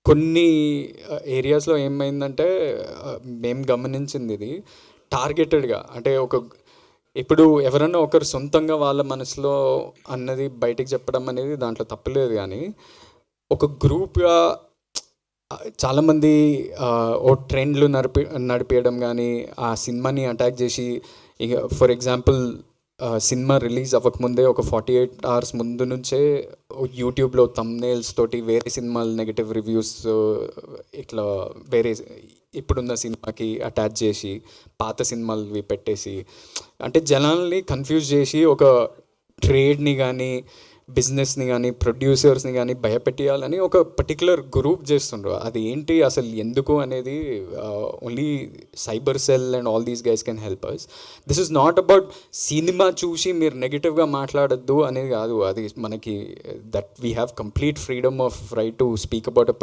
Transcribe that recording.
కొన్ని ఏరియాస్లో ఏమైందంటే మేము గమనించింది ఇది టార్గెటెడ్గా. అంటే ఇప్పుడు ఎవరన్నా ఒకరు సొంతంగా వాళ్ళ మనసులో అన్నది బయటికి చెప్పడం అనేది దాంట్లో తప్పులేదు, కానీ ఒక గ్రూప్గా చాలామంది ఓ ట్రెండ్లు నడిపేయడం, కానీ ఆ సినిమాని అటాక్ చేసి, ఇక ఫర్ ఎగ్జాంపుల్ సినిమా రిలీజ్ అవ్వకముందే ఒక 48 hours ముందు నుంచే యూట్యూబ్లో థంబ్నెయిల్స్ తోటి వేరే సినిమాలు నెగటివ్ రివ్యూస్ ఇట్లా వేరే ఇప్పుడున్న సినిమాకి అటాచ్ చేసి పాత సినిమాలు పెట్టేసి, అంటే జనాల్ని కన్ఫ్యూజ్ చేసి ఒక ట్రేడ్ని కానీ బిజినెస్ని కానీ ప్రొడ్యూసర్స్ని కానీ భయపెట్టియాలని ఒక పర్టికులర్ గ్రూప్ చేస్తుండ్రు. అది ఏంటి అసలు ఎందుకు అనేది only cyber cell and all these guys can help us. This is not about cinema చూసి మీరు నెగిటివ్గా మాట్లాడద్దు అనేది కాదు. అది మనకి that we have complete freedom of right to speak about